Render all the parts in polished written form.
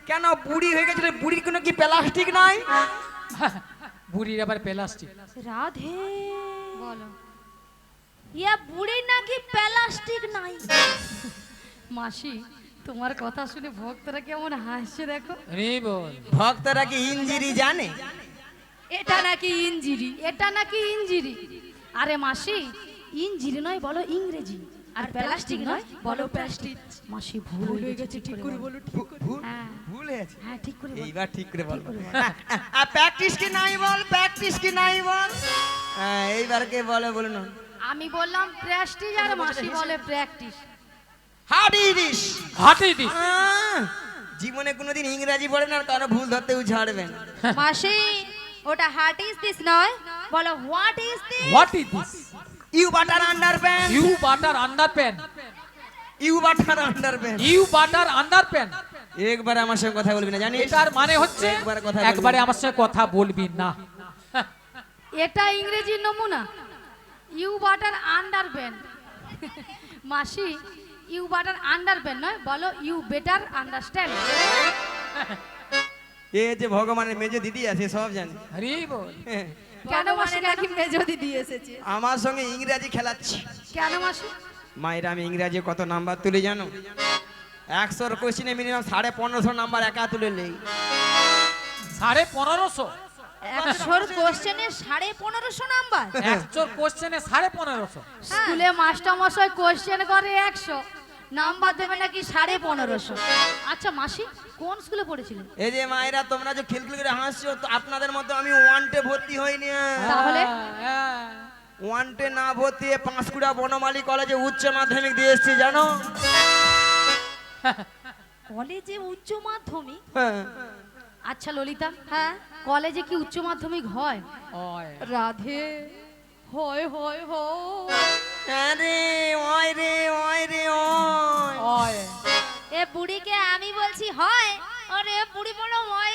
কেন বুড়ি হয়ে গেছিল, বুড়ির কোনো কি প্লাস্টিক নাই? বুড়ির আবার প্লাস্টিক? রাধে বলো ইয়া বুড়ি নাকি প্লাস্টিক নাই? মাসি, তোমার কথা শুনে ভক্তরা কেমন হাসছে দেখো। রে বল, ভক্তরা কি ইঞ্জিরি জানে? এটা নাকি ইঞ্জিরি, এটা নাকি ইঞ্জিরি। আরে মাসি, ইঞ্জিরি নয় বলো ইংরেজি, আর প্লাস্টিক নয় বলো প্লাস্টিক। মাসি ভুল হয়ে গেছে, ঠিক করে বলো। ভুল হ্যাঁ ভুল হয়েছে। হ্যাঁ ঠিক করে বলো। এইবার ঠিক করে বল। আর প্র্যাকটিস কি নাই বল, প্র্যাকটিস কি নাই বল। হ্যাঁ এইবার কে বলে বলো না। আমি বললাম প্র্যাকটিস আর মাসি বলে প্র্যাকটিস। হাডিস হাঁটি দিস। জীবনে কোনোদিন ইংরেজি পড়ে না, কারণ ভুল ধরতেও ছাড়বে না। মাসি ওটা হার্ট ইজ দিস নয়, বলো what is this? What is this? You butter underpant, you butter underpant, you butter underpant. You butter underpant. একবার আমার সঙ্গে কথা বলবি না জানিস? এটার মানে হচ্ছে একবার কথা বলবি একবারে না। আমার সঙ্গে কথা বলবি না। এটা ইংরেজির নমুনা, ইউ বাটার আন্ডারপ্যান্ট। মাসি, ইউ বাটার আন্ডারপ্যান্ট নয়, বলো ইউ বেটার আন্ডারস্ট্যান্ড। এ যে ভগবানের মেজো দিদি আছে সব জানে। রে বল, কেন মাসি, কেন? নাকি মেজো দিদি এসেছে। আমার সঙ্গে ইংরেজি খেলাচ্ছি। কেন মাসি? মায়েরা আমি ইংরাজি কত নাম্বার তুলি জানো? 100 কোশ্চেনে মিনিমাম 1550 নাম্বার একা তুলে নেই। 1550? 100 কোশ্চেনে 1550 নাম্বার? 100 কোশ্চেনে 1550? স্কুলে মাস্টার মশাই কোশ্চেন করে 100, নাম্বার দেবে নাকি 1550। আচ্ছা মাসি, কোন স্কুলে পড়েছিলেন? এই যে মায়েরা তোমরা যে খিলখিল করে হাসছো, তো আপনাদের মতো আমি ওয়ান্টে ভর্তি হইনি। তাহলে? হ্যাঁ। ওয়ান্টে না ভর্তি হয়ে পাঁশকুড়া বনমালী কলেজে উচ্চ মাধ্যমিক দিয়ে এসেছি জানো? কলেজে উচ্চ মাধ্যমিক? হ্যাঁ। আচ্ছা ললিতা, হ্যাঁ কলেজে কি উচ্চ মাধ্যমিক হয়? ওই। রাধে হয় হয় হয়। আরে ওই রে ওই রে ওই। ওই। এ বুড়িকে আমি বলছি হয়, আরে বুড়ি বড় হয়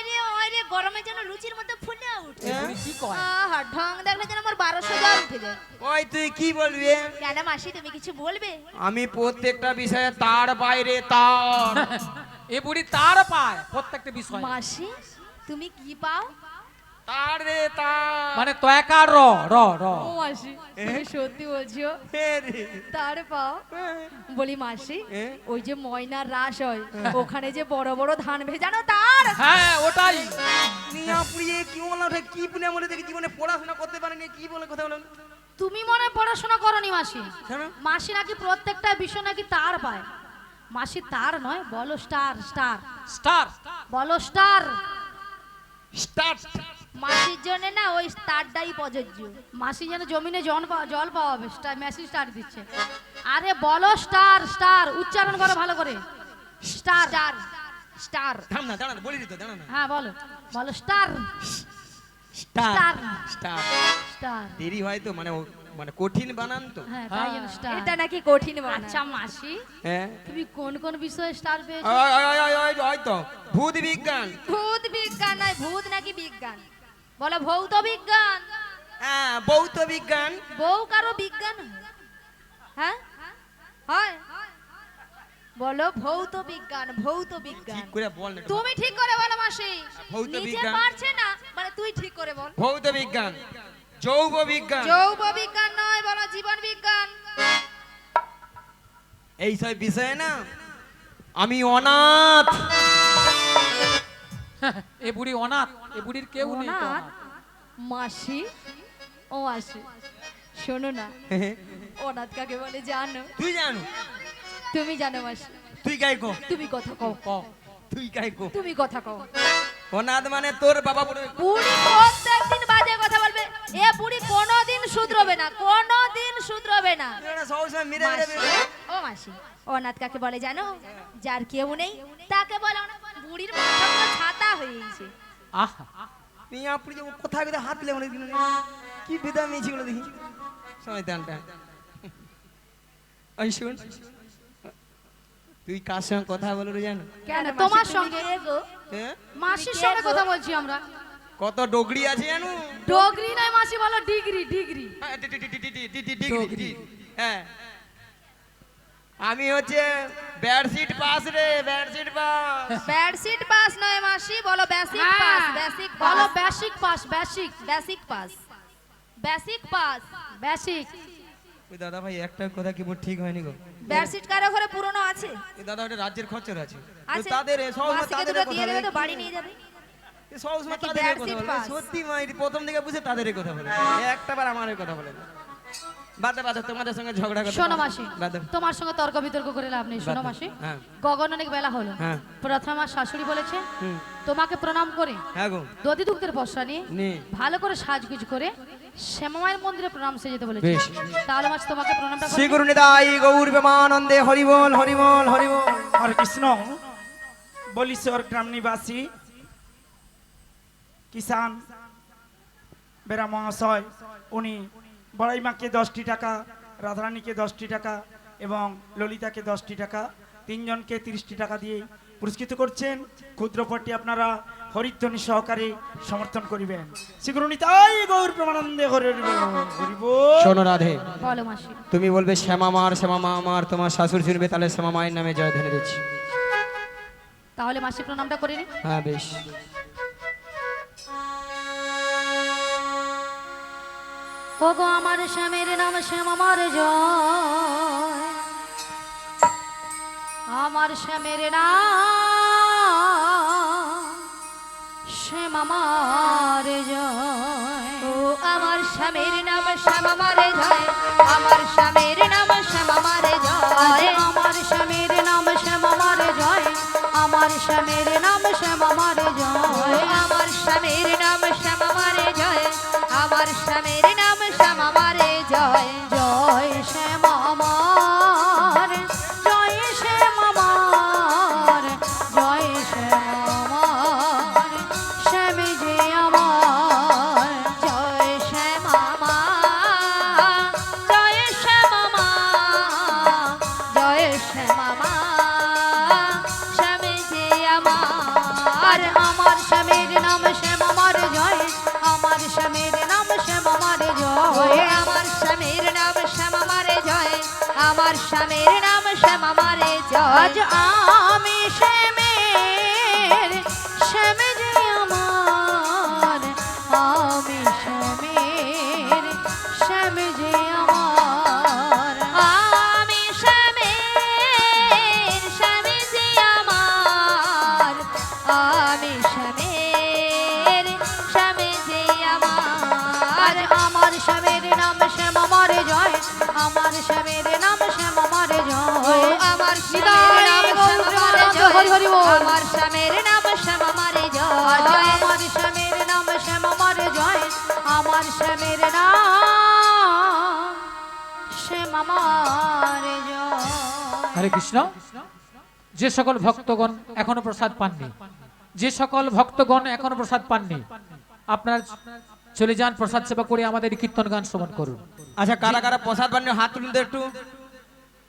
রে গরমে যেন লুচির মতো ফুলে উঠে। এ বুড়ি কি কয়? আহা ঢং দেখলে যেন আমার 1200 জ্বর উঠে যায়। ওই তুই কি বলবি? কেন মাসি তুমি কিছু বলবে? আমি প্রত্যেকটা বিষয়ে তার বাইরে তার। এ বুড়ি তার পায় প্রত্যেকটা বিষয়। মাসি তুমি কি পাও? তার রে তার। মানে তয়কার র র র। ও মাসি, তুমি সত্যি বলছো? হে রে। তার পাও? বলি মাসি, এ? ওই যে ময়নার রাস হয়, ওখানে যে বড় বড় ধান ভেজানো তার? হ্যাঁ ওটাই। নিয়া পুড়িয়ে কি বলা ওঠে, কি পুনে মনে দেখি জীবনে পড়াশোনা করতে পারেনি, কি বলে কথা বলেন? তুমি মনে হয় পড়াশোনা করনি মাসি। কেন? মাসি নাকি প্রত্যেকটা বিষয় নাকি তার পায়। মাসি তার নয়, বলো স্টার স্টার, স্টার। বলো স্টার। স্টার্ট। মাসির জন্য না ওই তারটাই প্রযোজ্য। মাসি যেন জমিনে জল পাওয়াবে, মেশিন স্টার দিচ্ছে। আরে বলো স্টার স্টার, উচ্চারণ করো ভালো করে। Star star star. থাম না, দাঁড়া না, বলি দিত, দাঁড়া না। হ্যাঁ বলো, বলো star star. Star star. Star. দেরি হয় তো, মানে মানে কঠিন বানান তো। হ্যাঁ তাই জন্য স্টার। এটা নাকি কঠিন বানান। আচ্ছা মাসি, হ্যাঁ। তুমি কোন কোন বিষয়ে স্টার পেয়েছো? ওই ওই ওই ওই ওই তো ভূত বিজ্ঞান। ভূত বিজ্ঞান নয়, ভূত নাকি বিজ্ঞান? বলো ভৌত বিজ্ঞান। হ্যাঁ ভৌত বিজ্ঞান। বউ কারো বিজ্ঞান হয়? হ্যাঁ হয়। বলো ভৌত বিজ্ঞান, ভৌত বিজ্ঞান। ঠিক করে বল না। তুমি ঠিক করে বলো মাসি। ভৌত নিজে বিজ্ঞান। পারছে না মানে তুই ঠিক করে বল। ভৌত বিজ্ঞান, যৌব বিজ্ঞান, যৌব বিজ্ঞান নয়, বলো জীবন বিজ্ঞান। এই সব বিষয়ে না আমি অনাথ। এ বুড়ি অনাথ, এ বুড়ির কেউ নেই তো অনাথ? অনাথ। মাসি, ও মাসি শোনো না, অনাথ কাকে বলে জানো? তুই জানো? তুমি জানো মাসি? তুই গাই কো, তুমি কথা কও, কও। তুই গাই কো। তুমি কথা কও। অনাথ মানে তোর বাবা বলে। বুড়ি প্রত্যেকদিন বাজে কথা বলবে। এ বুড়ি কোনোদিন শুধরবে না, কোনোদিন শুধরবে না। সবসময় মেরে মেরে মাসি, ও মাসি, অনাথ কাকে বলে জানো? যার কেউ নেই তাকে বলে অনাথ। বুড়ির মাথা পুরো ছাতা হয়ে গেছে। আহা, তুই আপনি যে কোথায় কোথায় হাত দিলে অনেক দিন কি বিদা মিছি গুলো দেখি শয়তানটা। ওই শুন, তুই কার সঙ্গে কথা বলো রে জানো? কেন তোমার সঙ্গে? হ্যাঁ? মাসির সঙ্গে কথা বলছি আমরা। কত ডগরি আছে জানো? ডগরি নয় মাসি, বলো ডিগ্রি ডিগ্রি। হ্যাঁ, ডিগ্রি। হ্যাঁ, আমি হচ্ছে বেডশিট পাস রে, বেডশিট পাস। বেডশিট পাস নয়, মাসি বলো বেসিক হ্যাঁ, পাস বেসিক বলো বলো basic pass basic basic pass basic pass basic ওই দাদা ভাই একটা কথা কি মোর ঠিক হয়নি গো। বেডশিট কারো ঘরে পুরনো আছে এই দাদা ওটা রাজ্যের খরচর আছে তো আছে তাদের সব মাসিকে তাদের দুটো কথা দিয়ে দেবে তো বলে। বাড়ি নিয়ে যাবে সব সময় নাকি তাদের কথা bedsheet বলে pass? সত্যি মা এটি প্রথম দিকে বুঝে তাদের কথা বলে একটা বার আমার কথা বলে না। বাদে বাদে তোমাদের সঙ্গে ঝগড়া করতে শোনো পারবো। মাসি বাদে। তোমার সঙ্গে তর্ক বিতর্ক করে লাভ নেই শোনো বাদ দাও। মাসি হ্যাঁ। গগন অনেক বেলা হলো হ্যাঁ। প্রথমে আমার শাশুড়ি বলেছে হুম। তোমাকে প্রণাম করে হ্যাঁ গো দধি দুগ্ধের বস্ত্র নিয়ে নে ভালো করে সাজগুজ করে শ্যামামায়ের মন্দিরে প্রণাম সে যেতে বলেছে বেশ। তাহলে মাস তোমাকে প্রণামটা শ্রী করে গুরু নিতাই গৌর প্রেমানন্দে হরিবল হরিবল হরিবল। হরে কৃষ্ণ বলিশ্বর গ্রাম নিবাসী কিষান বেরা মহাশয় উনি বড়াই মাকে 10টি টাকা, রাধারানীকে 10টি টাকা এবং ললিতাকে 10টি টাকা, তিনজনকে 30টি টাকা দিয়ে পুরস্কৃত করছেন। ক্ষুদ্রপটটি আপনারা হরিধ্বনি সহকারে সমর্থন করিবেন। শ্রীগুরু নিতাই গৌর প্রেমানন্দে হরি বল। শোনো রাধে, বলো মাসি তুমি বলবে শ্যামা মার শ্যামা মা আমার, তোমার শাশুড় শুনবে তাহলে শ্যামা মায়ের নামে জয় ধরে দিচ্ছি। তাহলে মাসি প্রণামটা করে নি হ্যাঁ বেশ। ওগো আমার স্বামীর নাম শ্যামামার জয়, আমার স্বামীর নাম শ্যামামার জয়। ও আমার স্বামীর নাম শ্যামামারে জয় আমার স্বামীর নাম শ্যামামারে জয় আমার স্বামীর নাম শ্যামামার জয়, আমার স্বামীর নাম শ্যামামার জয়। আমার স্বামীর নাম শ্যামামারে জয় আমার স্বামীর নাম শ্যামামারে জয় জয় শ্যামামার জয় শ্যামামার জয় শ্যামামার স্বামী যে আমার জয় শ্যামামা জয় শ্যামামা জয় শ্যামামা স্বামী যে আমার আমার স্বামীর নাম শ্যামামার জয়, আমার স্বামীর নাম শ্যামামার জয়। আমার স্বামীর নাম শ্যামামারে জয় আমার স্বামীর নাম শ্যামামারে জয় আজ আমি শ্যামের শ্যামে যে আমার, আমি শ্যামের শ্যামে যে আমার। আমি স্বামীর স্বামী যে আমার আমি স্বামীর স্বামী যে আমার আর আমার স্বামীর নাম শ্যামামার জয়, আমার স্বামীর নাম শ্যামামার ও জয়। আমার স্বামীর নাম শ্যামামারে জয় হরি হরি বল। আমার স্বামীর নাম শ্যামামারে আজ জয় আমার স্বামীর নাম শ্যামামার জয়, আমার স্বামীর নাম শ্যামামার জয়। হরে কৃষ্ণ। যে সকল ভক্তগণ এখনো প্রসাদ পাননি, যে সকল ভক্তগণ এখনো প্রসাদ পাননি, আপনার চলে যান প্রসাদ সেবা করে আমাদের কীর্তন গান শ্রবণ করুন। আচ্ছা কারা কারা প্রসাদ বানিয়ে হাত তুলুন তো একটু।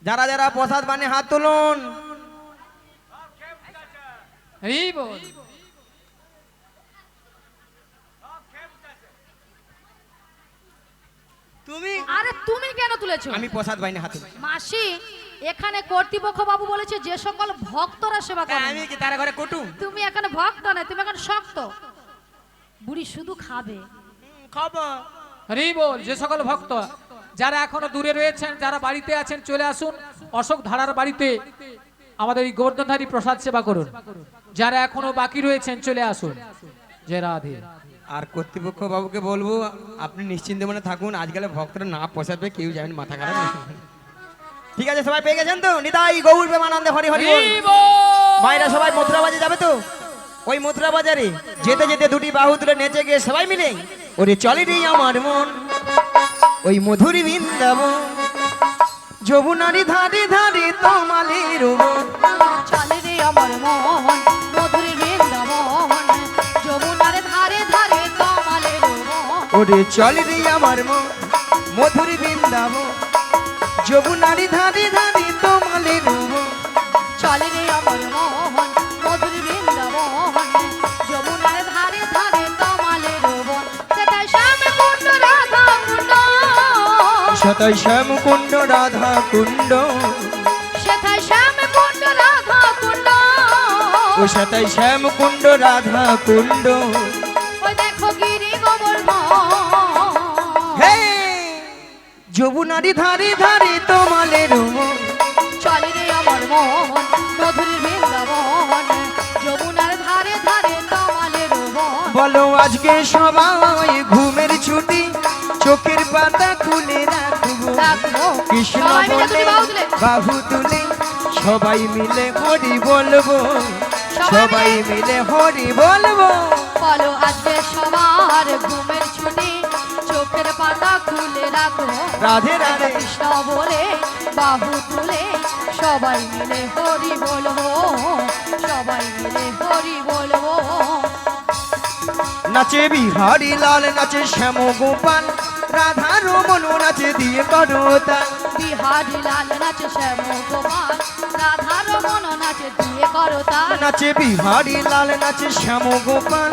যারা যারা প্রসাদ বানিয়ে হাত তুলুন। এই বল। তুমি আরে তুমি কেন তুলেছো? আমি প্রসাদ বানিয়ে হাত তুলি। মাসি এখানে কর্তৃপক্ষ বাবু বলেছে যে সকল ভক্তরা সেবা করে। আমি কি তারা ঘরে কুটুম? তুমি এখানে ভক্ত না, তুমি এখন শক্ত। বুড়ি শুধু খাবে। খবর হরি বল। যে সকল ভক্ত যারা এখনো দূরে রয়েছেন, যারা বাড়িতে আছেন চলে আসুন অশোক ধারার বাড়িতে আমাদের এই গোবর্ধনধারী প্রসাদ সেবা করুন। যারা এখনো বাকি রয়েছেন চলে আসুন। জয় রাধে। আর কর্তৃপক্ষ বাবুকে বলবো আপনি নিশ্চিন্তে মনে থাকুন, আজকাল ভক্তরা না পোষাবে পেয়ে কেউ যাবেন মাথা খারাপ নেই। ঠিক আছে সবাই পেয়ে গেছেন তো? নিতাই গৌর প্রেমানন্দে হরি হরি বল। হরি বল। ভাইরা সবাই মথুরা বাজারে যাবে তো? ওই মথুরা বাজারে যেতে যেতে দুটি বাহু তুলে নেচে গিয়ে সবাই মিলে ওরে চলে রে আমার মন ওই মধুরী বৃন্দাবন যমুনারি ধারে ধারে তোমালের মন। চলে রে আমার মন মধুর বৃন্দাবন, যমুনার ধারে ধারে কমলের মন। ওরে চলে রে আমার মন মধুরী বৃন্দাবন যমুনারি ধারে ধারে তোমালের মন। চলে রে আমার মন মধুর বৃন্দাবন, যমুনার ধারে ধারে কমলের মন। সেটাই শ্যাম কুণ্ড রাধা কুণ্ড, সতাই শ্যাম কুণ্ড রাধা কুণ্ড সেটাই শ্যাম কুণ্ড রাধা কুণ্ড। ও সাতাই শ্যাম কুণ্ড রাধা কুণ্ড ওই দেখো গিরি গোবর্ধন হে যমুনারি ধারে ধারে তোমালের মন চলে রে আমার মন মধুর বৃন্দাবন যমুনার ধারে ধারে তমালের বন বলো আজকে সবাই ঘুমের ছুটি চোখের পাতা খুলে রাখবো রাখবো কৃষ্ণ সবাই মিলে বলে দুটি বাহু তুলে। বাহু তুলে সবাই মিলে হরি বলবো সবাই মিলে হরি বলবো বলো আজকে সবার ঘুমের ছুটি চোখের পাতা খুলে রাখো রাধে রাধে কৃষ্ণ বলে বাহু তুলে সবাই মিলে হরি বলবো সবাই মিলে হরি বলবো নাচে বিহারি লাল নাচে শ্যাম গোপাল রাধা রমন নাচে দিয়ে করতা বিহারি লাল নাচে শ্যাম গোপাল রাধা রমন নাচে দিয়ে করতা নাচে বিহারি লাল নাচে শ্যাম গোপাল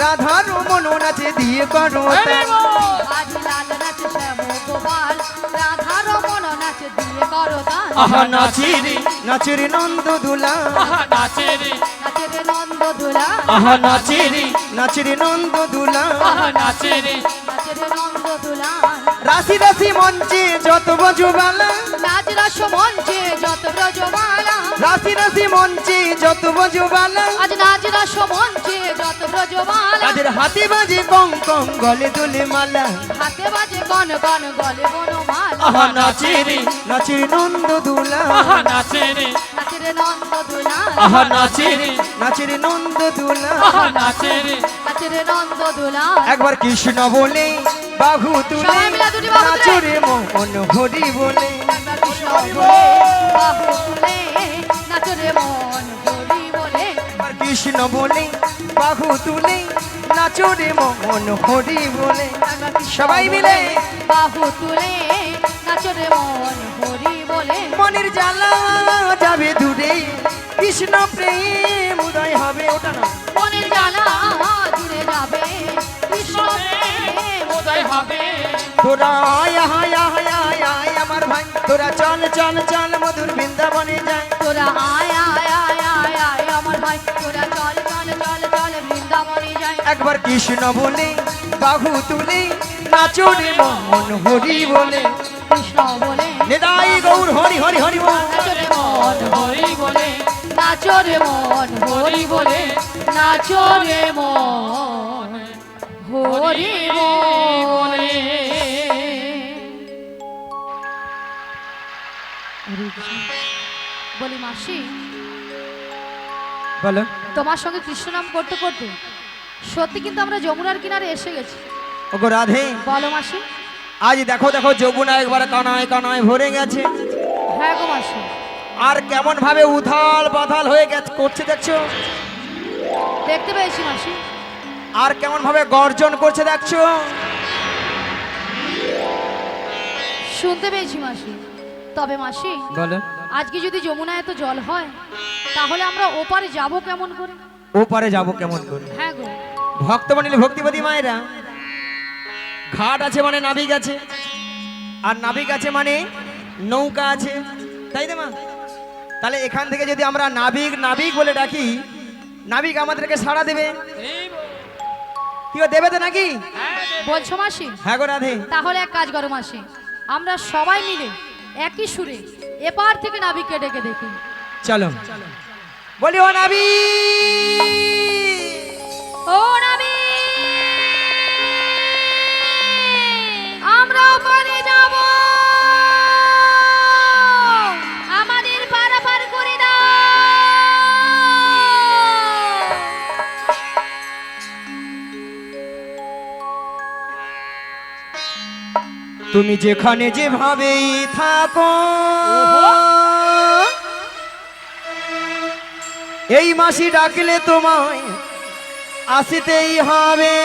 রাধা রমন নাচে দিয়ে করতা বিহারি লাল নাচে শ্যাম গোপাল রাধা রমন নাচে দিয়ে করতা আহা নাচে রে নাচে রে নন্দ দুলা আহা নাচে রে নাচে রে নন্দ দুলা আহা নাচে রে নাচে রে নন্দ দুলা আহা নাচে রে নাচে রে নন্দ দুলা রাশি রাশি মঞ্চে যত বজবালা নাচ রাস মঞ্চে যত ব্রজমালা রাশি রাশি মঞ্চে যত বজবালা আজ নাচ রাস মঞ্চে যত ব্রজমালা তাদের হাতে বাজে কং কং গলে দোলে মালা হাতে বাজে গন গন গলে বনমালা আহা নাচে রে নাচে রে নন্দ দুলা আহা নাচে রে নাচে রে নন্দ দুলা আহা নাচে রে নাচে রে নন্দ দুলা আহা নাচে রে নাচে রে নন্দ দুলা একবার কৃষ্ণ বলে বাহু তুলে সবাই মিলে দুটি বাহু তুলে। নাচো রে মন হরি বলে একবার কৃষ্ণ বলে বাহু তুলে নাচো রে মন হরি বলে একবার কৃষ্ণ বলে বাহু তুলে নাচো রে মন হরি বলে একবার কৃষ্ণ সবাই বলে মিলে বাহু তুলে নাচো রে মন হরি বলে মনের জ্বালা যাবে দূরে কৃষ্ণ প্রেম উদয় হবে ওটা না মনের জ্বালা দূরে যাবে কৃষ্ণ প্রেম উদয় হবে তোরা আয় আয় আয় আয় আয় আমার ভাই তোরা চল চল চল মধুর বৃন্দাবনে যায় তোরা আয় আয় আয় আয় আয় আমার ভাই তোরা চল চল চল চল বৃন্দাবনে যাই একবার কৃষ্ণ বলে বাহু তুলে নাচো রে মন হরি বলে কৃষ্ণ বলে নিতাই গৌর হরি হরি হরি বল। নাচো রে মন হরি বলে নাচো রে মন হরি বলে নাচো রে মন হরি বলে বলি মাসি বলো তোমার সঙ্গে কৃষ্ণ নাম করতে করতে সত্যি কিন্তু আমরা যমুনার কিনারে এসে গেছি ওগো রাধে বলো মাসি আজ দেখো দেখো যমুনা একবার কানায় কানায় ভরে গেছে হ্যাঁ গো মাসি আর কেমন ভাবে উথাল পাথাল হয়ে গেছে করছে দেখছো দেখতে পেয়েছি মাসি আর কেমন ভাবে গর্জন করছে দেখছো শুনতে পেয়েছি মাসি তবে মাসি বলো আজকে যদি যমুনা এত জল হয় তাহলে আমরা ওপারে যাব কেমন করে ওপারে যাব কেমন করে হ্যাঁ গো ভক্তমণ্ডলী ভক্তিপতি মায়েরা ঘাট আছে মানে নাবিক আছে আর নাবিক আছে মানে নৌকা আছে তাই না মা তাহলে এখান থেকে যদি আমরা নাবিক নাবিক বলে ডাকি নাবিক আমাদেরকে সাড়া দেবে কি ও দেবে তো নাকি বলছো মাসি হ্যাঁ গো রাধে তাহলে এক কাজ করো মাসি আমরা সবাই মিলে একই সুরে এপার থেকে নাবিককে ডেকে দেখি চলো বলি ও নাবিক ও নাবিক আমরা ওপারে যাব আমাদের পারাপার করে দাও তুমি যেখানে যেভাবেই থাকো এই মাসি ডাকলে তোমায় আসিতেই হবে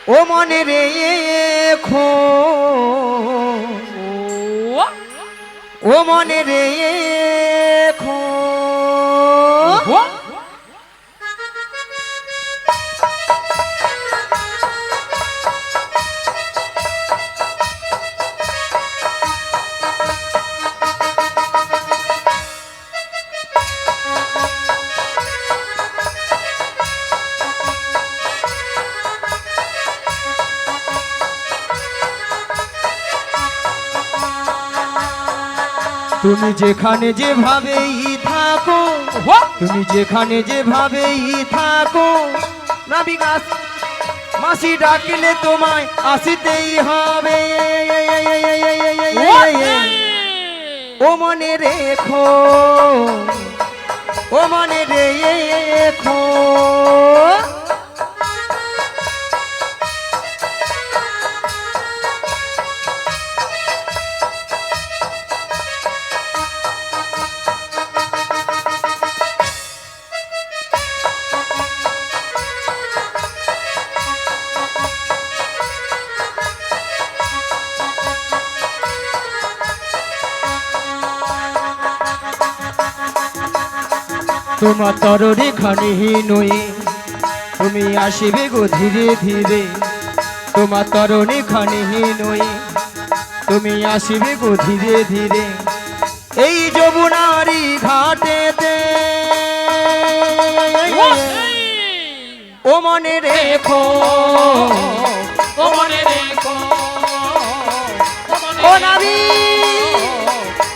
ও মনে রেখো ও মনে রেখো তুমি যেখানে যেভাবেই থাকো, তুমি যেখানে যেভাবেই থাকো, নাবিকা মাসি ডাকলে তোমায় আসিতেই হবে। ও মনে রেখো, ও মনে রেখো। তোমার তররে খানি নই, তুমি আসিবে গো ধীরে ধীরে। তোমার তরণে খানি নই, তুমি আসিবে গো ধীরে ধীরে। এই যমুনারি ঘাটেতে ও মনে রেখো, ও মনে রেখো, ও নাবি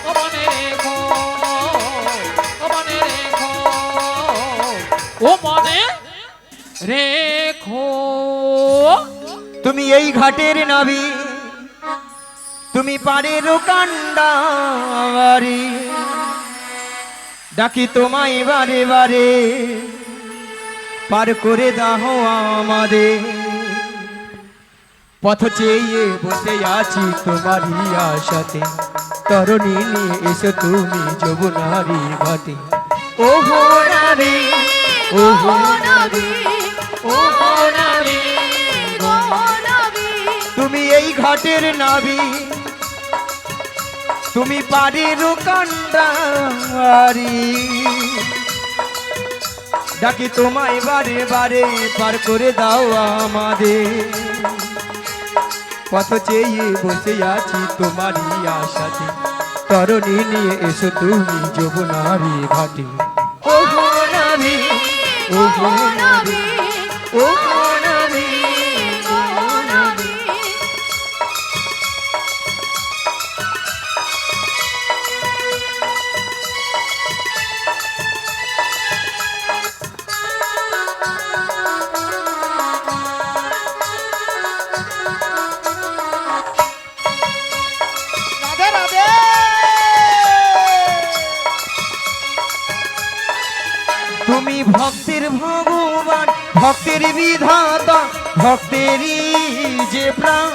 ও মনে রেখো, ও মনে রেখো, ও মনে রেখো। তুমি এই ঘাটের নাবি, তুমি পারের কান্ডারি, ডাকি তোমায় বারে বারে, পার করে দাও আমাদের। পথ চেয়ে বসে আছি তোমারই আশাতে, তরণী নিয়ে এসো তুমি যমুনারি ঘাটে। ও হো নাবি, ও হো নাবি, ও হো নাবি, তুমি এই ঘাটের নাবি, তুমি পারের কান্ডারি, ডাকি তোমায় বারে বারে, পার করে দাও আমাদের। পথ চেয়ে বসে আছি তোমারই আশাতে, তরণী নিয়ে এসো তুমি যমুনারি ঘাটে। ও হো নাবি, ও হো নাবি, ও হো নাবি, ও হো নাবি। তুমি ভক্তের ভগবান, ভক্তের বিধাতা, ভক্তেরই যে প্রাণ।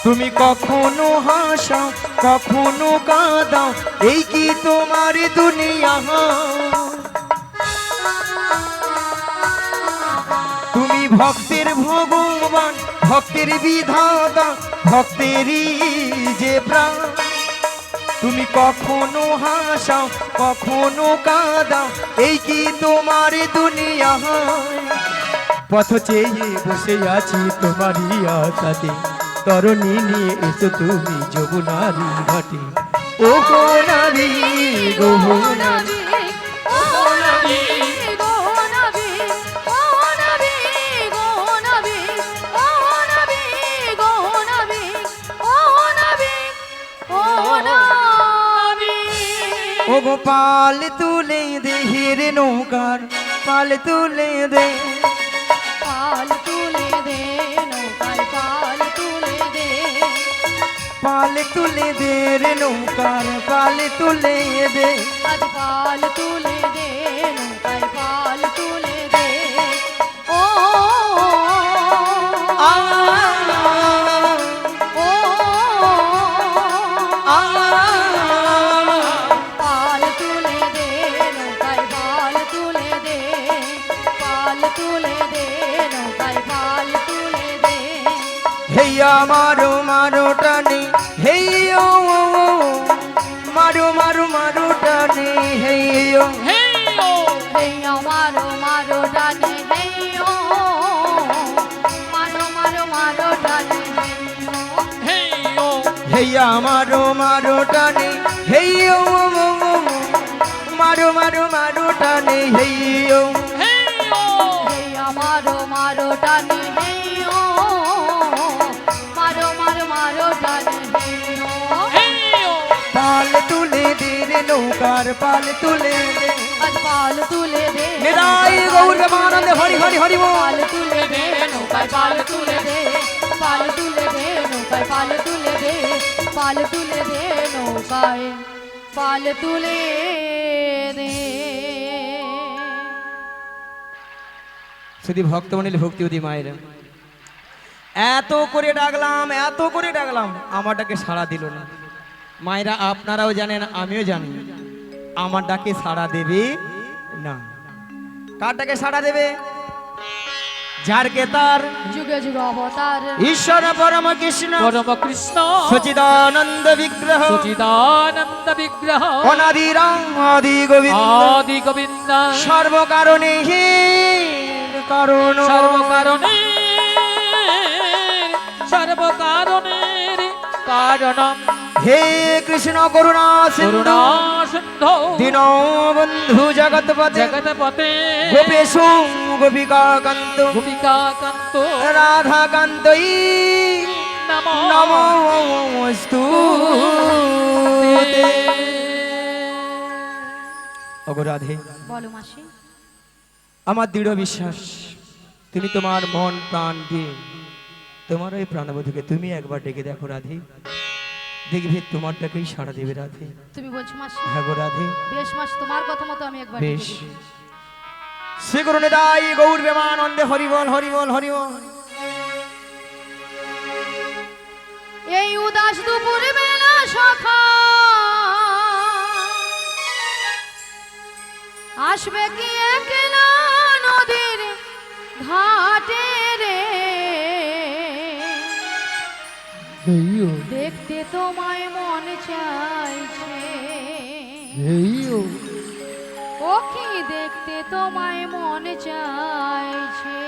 তুমি কখনো হাসাও, কখনো কাঁদাও, এই কি তোমার দুনিয়া। তুমি ভক্তের ভগবান, ভক্তের বিধাতা, ভক্তেরই যে প্রাণ। তুমি কখনো হাসাও, কখনো কাঁদাও, এই কি তোমার দুনিয়া। পথ চেয়ে বসে আছি তোমারই আশাতে, তরণী নিয়ে এসো তুমি যমুনারি ঘাটে। ও হো নাবি, গো হো নাবি, ও নবী, গো নবী, ও নবী, গো নবী, ও নবী, গো নবী, ও নবী, ও নবী। ও গো পাল তুলে দে হিরে নৌকার, পাল তুলে দে, পাল তুলে দে নৌকায়, পাল তুলে দে, পাল তুলে দে রে নৌকার, পাল তুলে দে। আজ পাল তুলে দে নৌকায়, পাল তুলে দে। ও আ ও আ পাল তুলে দে নৌকায়, পাল তুলে দে, পাল তুলে দে নৌকায়, পাল তুলে দে। হেইয়া মারো মারো টানে, হেইয়ো মারো মারো মারো টানে, হেইয়ো হেইয়ো মারো মারো ডানে, হেইয়ো মারো মারো মারো ডানে, হেইয়ো হেইয়া মারো মারো টানে, হেইয়ো মারো মারো মারো টানে, হেইয়ো। হেইয়ো মারো মারো ডানে, হেইয়ো মারো মারো মারো ডানে, হেইয়ো পাল তুলে নৌকার পাল তুলে দে আজ পাল তুলে দে নিতাই গৌর প্রেমানন্দে হরি হরি হরি বল। পাল তুলে দে নৌকায় পাল তুলে দে পাল তুলে দে নৌকায় পাল তুলে দে পাল তুলে দে নৌকায় পাল তুলে দে। শুধু ভক্তমণিল ভক্তিবতী মায়ের এত করে ডাকলাম আমার ডাকে সাড়া দিল না। মায়েরা আপনারাও জানেন আমিও জানি আমার ডাকে সাড়া দেবে না। কার ডাকে সাড়া দেবে? যার কে তার যুগে যুগে অবতার ঈশ্বর পরম কৃষ্ণ পরম কৃষ্ণ সচিদানন্দ বিগ্রহ সচিদানন্দ বিগ্রহ অনাদি রাম আদি গোবিন্দ আদি গোবিন্দ সর্বকারণে হে কারণ সর্বকারণের কারণম হে কৃষ্ণ করুণা সিন্ধু করুণা সিন্ধু দীন বন্ধু জগৎপতে জগৎপতে গোপেশু গোপিকা কান্ত গোপিকা কান্ত রাধা কান্তই নমো নমস্তু অগরাধে বলো মাসি। আমার দৃঢ় বিশ্বাস তুমি তোমার মন প্রাণ দিয়ে তোমার ওই প্রাণবধূকে তুমি একবার ডেকে দেখো রাধে, দেখবে তোমারটাকেই সাড়া দেবে রাধে। তুমি বলছো মাসি? হ্যাঁ গো রাধে। বেশ মাসি, তোমার কথা মতো আমি একবার বেশ। ডেকে দেখি। শ্রী গুরু নিতাই গৌর প্রেমানন্দে হরি বল হরি বল হরি বল। এই উদাস দুপুর বেলা সখা আসবে কি একলা নদীর ঘাটে রে, দেখতে তোমায় মন চাইছে ও কি দেখতে তোমায় মন চাইছে।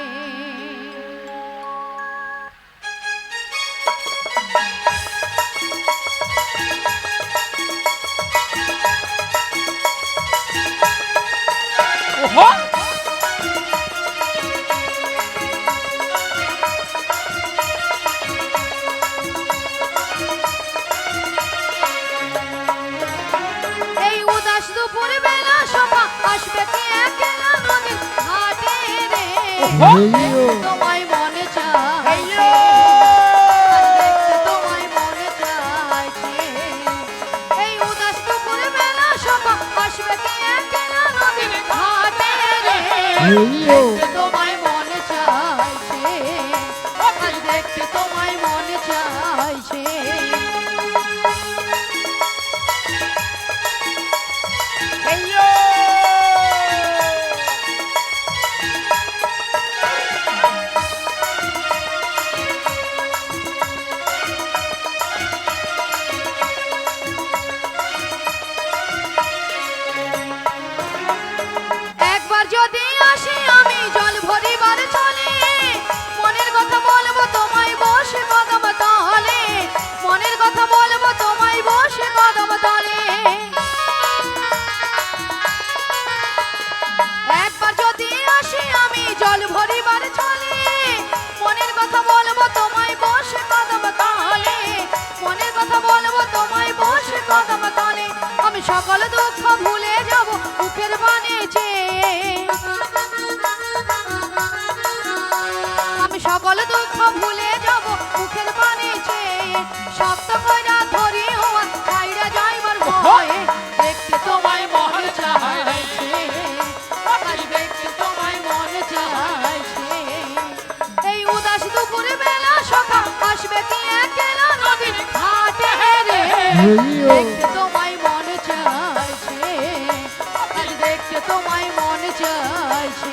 ওহো এই উদাস দুপুর বেলা সভা আসবে কি একলা নদীর ঘাটে রে, তোমায় মনে চাইছে দেখতে তোমায় মনে চাইছে। এই উদাস দুপুর বেলা সভা আসবে কি একলা নদীর ঘাটে রে, দেখতে তোমায় মনে চাইছে আজ দেখতে তোমায় মনে চাইছে। একবার যদি আসি আমি জল ভরিবার চলে, মনের কথা বলবো তোমায় বসে কদম তলে, মনের কথা বলবো তোমায় বসে কদম তলে। একবার যদি আসি আমি জল ভরিবার চলে, মনের কথা বলবো তোমায় বসে কদম তলে, মনের কথা বলবো তোমায় বসে কদম তলে। আমি সকল দুঃখ ভুলে যাব মুখের বাণী চেয়ে, আমি সকল দুঃখ ভুলে যাব মুখের বাণী চেয়ে, শক্ত কইরা ধরি হওয়া ছাইরা যাইবার ভয়ে, দেখতে তোমায় মনে চাইছে আজ দেখতে তোমায় মনে চাইছে। এই উদাস দুপুর বেলা সখা আসবে কি একলা নদীর ঘাটে রে, দেখতে তোমায় মনে চাইছে আজ দেখতে তোমায় মনে চাইছে।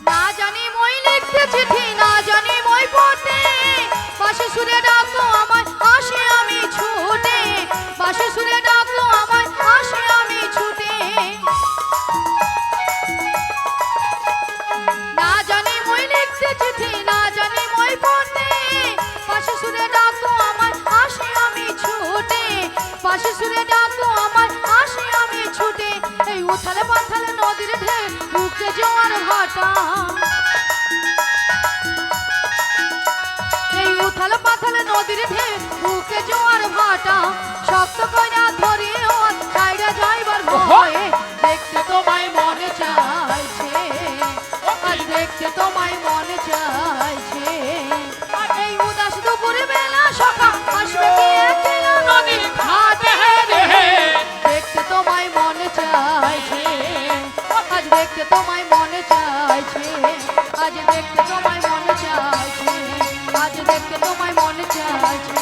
না জানি মই লিখতে চিঠি, না জানি মই পড়তে, বাঁশি সুরে ডাকো আমায় আসে আমি ছুটে, বাঁশি উথালে পাথালে নদীর ঢেউ বুকে জোয়ার ভাটা এই উথালে পাথালে নদীর ঢেউ বুকে জোয়ার ভাটা শক্ত কইরা ধরি ও ছাইড়া যাইবার ভয়ে দেখতে তোমায় মনে চাইছে আজ দেখতে তোমায় মনে চাইছে এই উদাস দুপুরে বেলা সকাল আসবে কি একলা নদীর ঘাটে রে দেখতে তোমায় মনে চাইছে আজ দেখতে তোমায় মনে চাইছে আজ দেখতে তোমায় মনে চাইছে আজ দেখতে তোমায় মনে চাইছে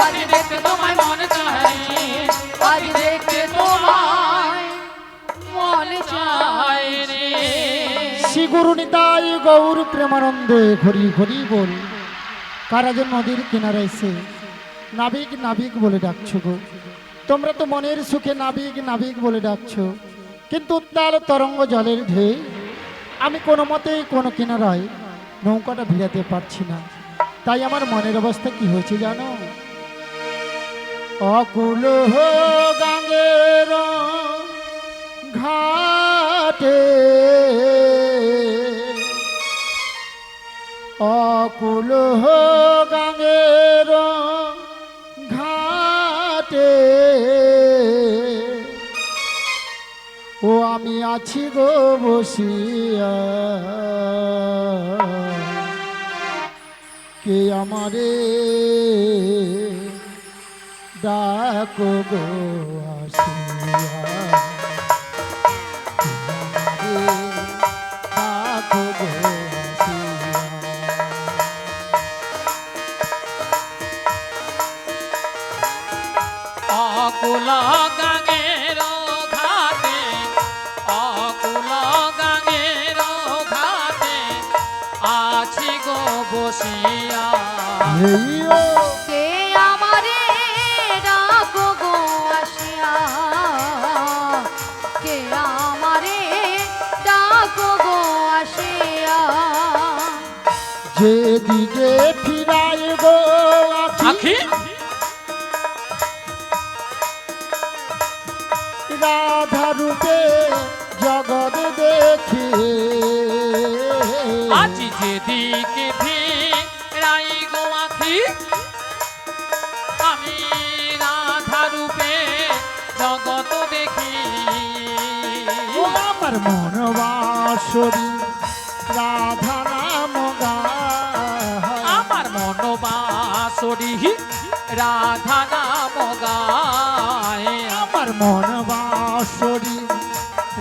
আজ দেখতে তোমায় মনে চাইছে আজ দেখতে তোমায় মনে চাইছে শ্রী গুরু নিতাই গৌর প্রেমানন্দে ঘড়ি ঘড়ি বল কারা যে নদীর কিনারে এসে নাবিক নাবিক বলে ডাকছো গো। তোমরা তো মনের সুখে নাবিক নাবিক বলে ডাকছো, কিন্তু উত্তাল তরঙ্গ জলের ঢেউ আমি কোনো মতেই কোনো কিনারায় নৌকাটা ভিড়াতে পারছি না। তাই আমার মনের অবস্থা কি হয়েছে জানো? অকুল গাঙ্গের ঘাটে অকুল গাঙ্গের ঘাটে ও আমি আছি গো বসিয়া, কে আমারে ডাকো গো আসিয়া, কে আমারে ডাকো গো আসিয়া। অকুল গাঙ্গের ঘাটে অকুল গাঙ্গের ঘাটে আছি গো বসিয়া। এই ও কে আমারে ডাকো গো আসিয়া, কে আমারে ডাকো গো আসিয়া। যেদিকে ফিরাই গো আখি রাধা রূপে জগৎ দেখে, আজ যেদিকে ফিরাই গো আখি আমি রাধা রূপে জগৎ দেখি। ও আমার মন বাসরি রাধা নাম গায়, আমার মনোবাসরি রাধা নাম গায়। আমার মন বাসরি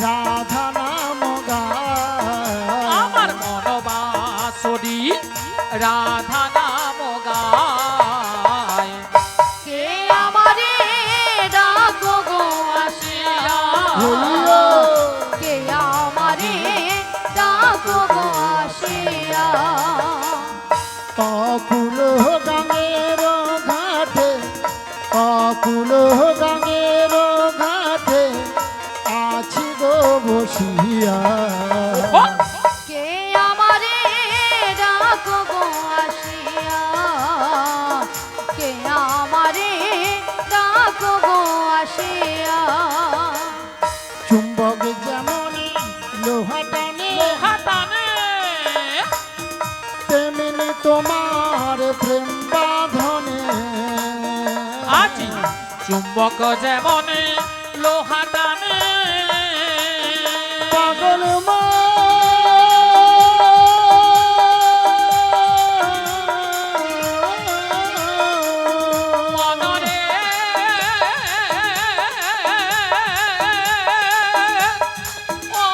রাধা নাম গায়, আমার মনোবাসরি রাধা নাম গায়। কে আমারে ডাকো গো আসিয়া, হইও কে আমারে ডাকো গো আসিয়া। অকুল গাঙ্গের ঘাটে অকুল গাঙ্গের ঘাটে আছি গো বসিয়া, কে আমারে ডাকো গো আসিয়া, কে আমারে ডাকো গো আসিয়া। চুম্বক যেমন লোহা টানে হাতানে তেমনি তোমার প্রেম বাঁধনে, আজি চুম্বক যেমন লোহা টানে পাগল মনরে ও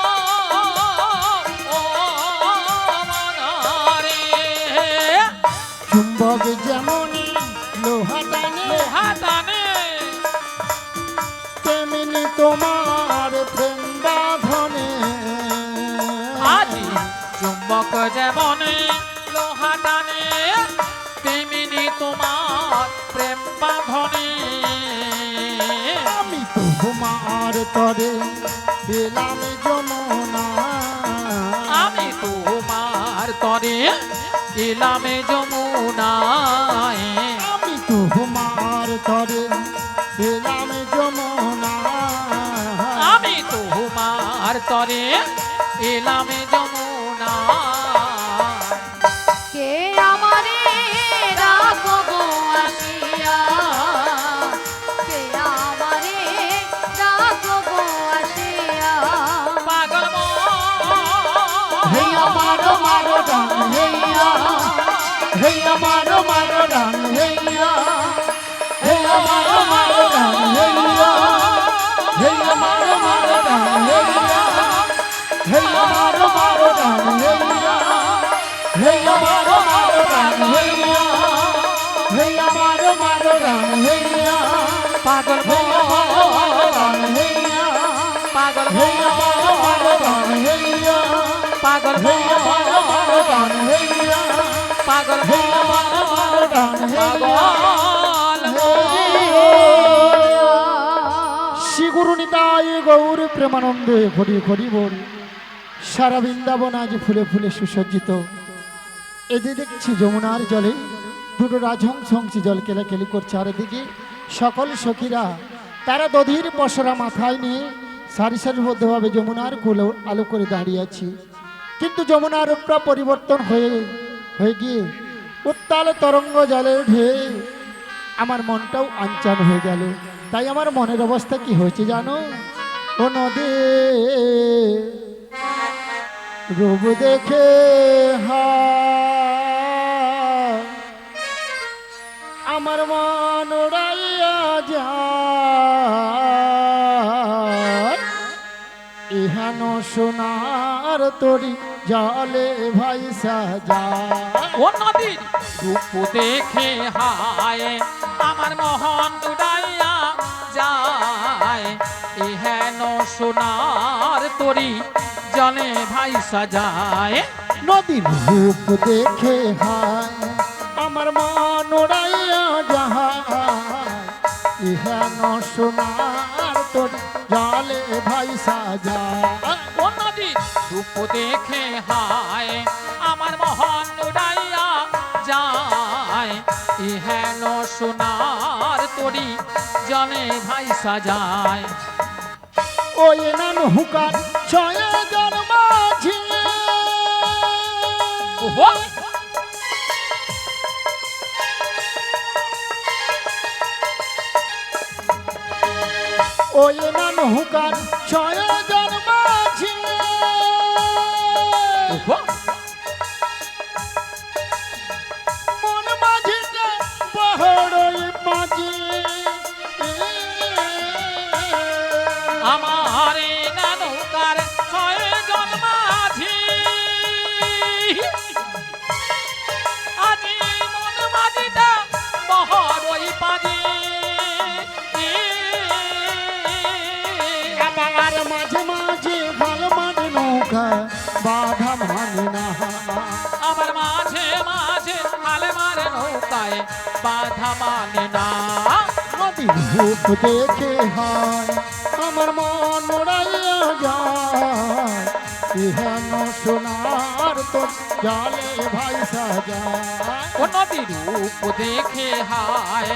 মনরে চুম্বক যেমন লোহা টানে হাতানে তেমনি তোমার প্রেম বাঁধনে, আজি চুম্বক যেমন লোহা টানে তেমনি তোমার প্রেম বাঁধনে। আমি তোমার তরে পেলাম যমুনা, আমি তোমার তরে এলাম যমুনায়। আমি তোমার তরে পেলাম যমুনা, আমি তোমার এলাম যমুনা কে আমারে রাখো গো আসিয়া, কে আমারে রাখো গো আসিয়া। পাগল হেইয়া মারো মারো ডান হেইয়া, হেইয়া মারো মারো ডান হেইয়া, হেইয়া মারো মারো ডান হেইয়া, হেইয়া মারো মারো ডান হেইয়া, হেইয়া মারো মারো ডান হেইয়া, হেইয়া মারো মারো ডান হেইয়া, হেইয়া মারো মারো ডান হেইয়া, পাগল হেইয়া মারো মারো ডান হেইয়া, পাগল হেইয়া মারো মারো ডান হেইয়া, পাগল হেইয়া মারো মারো ডান হেইয়া, পাগল হেইয়া মারো মারো ডান হেইয়া। শ্রী গুরু নিতাই গৌর প্রেমানন্দে হরি হরি বল। সারা বৃন্দাবন আজ ফুলে ফুলে সুসজ্জিত। এদিকে দেখছি যমুনার জলে দুটো রাজহংস হংসী জল কেলাকেলি করছে, আর এদিকে সকল সখীরা তারা দধির পসরা মাথায় নিয়ে সারি সারিবদ্ধভাবে যমুনার কুলে আলো করে দাঁড়িয়ে আছে। কিন্তু যমুনার রূপটা পরিবর্তন হয়ে গিয়ে উত্তাল তরঙ্গ জলের ঢেউ আমার মনটাও আনচান হয়ে গেল। তাই আমার মনের অবস্থা কি হয়েছে জানো? ও নদী রূপ দেখে আমার মন উড়াইয়া যায়, ইহান সোনার তরি জলে ভাই সাজায়। ও নদীর রূপ দেখে হায় আমার মোহন উড়াইয়া যায়, ইহেন সোনার তরি জলে ভাই সাজায়। নদীর রূপ দেখে হায় আমার মন উড়াইয়া যায়, ইহান সোনার তরি জলে ভাই সাজায়। ও নদীর রূপ দেখে হায় আমার মোহন উড়াইয়া যায়, ইহেন সোনার তরি জলে ভাই সাজায়। ওই নাম হুকার ছয় জন্মাঝি, ওহো ওই নাম হুকার ছয় জন্মাঝি, ওহো মন মাঝিতে বহড়ই মাঝি, আমার নানুকার ছয় জন্মাঝি, আজি মন মাঝিটা বহরই পাজি। আমার মাঝে মাঝে ভাল মানে নৌকা বাধা মানে না, আমার মাঝে মাঝে হালে মারে নৌকায় বাধা মানে না। নদীর রূপ দেখে হয় আমার মন উড়াইয়া যায়, ইহান সোনার তোর জালে ভাই সাজায়। ও নদীর রূপ দেখে হায়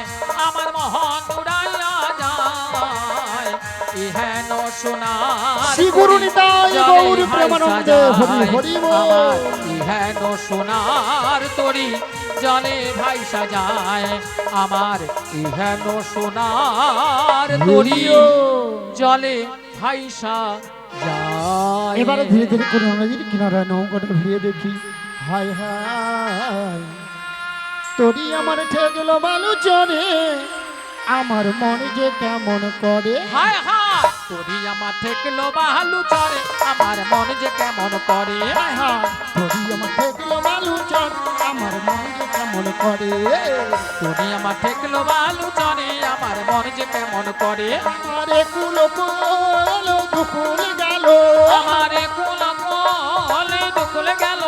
আমার মোহন উড়াইয়া যায়, ইহেন সোনার শ্রী গুরু নিতাই জলে গৌর ভাই প্রেমানন্দে হরি সাজায়। হরি বল। আমার ইহেন সোনার তরি জলে ভাই সাজায়, আমার ইহেন সোনার তরি জলে ভাই সাজায়। এবারে ধীরে ধীরে করে নদীর কিনারায় নৌকাটা ভিড়ে দেখি, হায় হায় তোরই আমার ঠেকল বালু চরে, আমার মনে যে কেমন করে। হায় হায় তোরি আমার ঠেকলো বালু চরে, আমার মন যে কেমন করে। হায় হায় তোরই আমার ঠেকল বালু চরে, আমার মনে যে কেমন করে। তোরি আমার ঠেকলো বালু চরে, আমার মন যে কেমন করে। আরে কুলো কোল দুকুল গেল, আমারে কোন কোলে দুকুল গেল,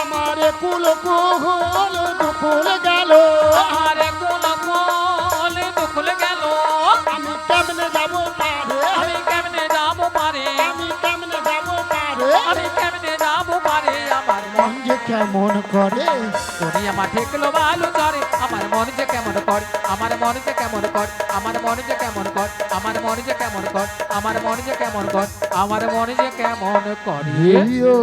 আমারে কুলো কোল দুকুল গেল, আমারে কোন কোলে দুকুল গেল। আমি কেমনে যাব পারে, আমি কেমনে যাবো পারে, আমি কেমনে যাব পারে। আমি কেমনে যাবো পারে। আমার মন মন যে কেমন করে, তোরি আমার ঠেকলো বালু চরে, আমার মন যে কেমন কেমন কর আমার মনে যে কেমন কর আমার মনে যে কেমন কর আমার মনে যে কেমন কর আমার মনে যে কেমন কর আমার মনে যে কেমন করে হরিও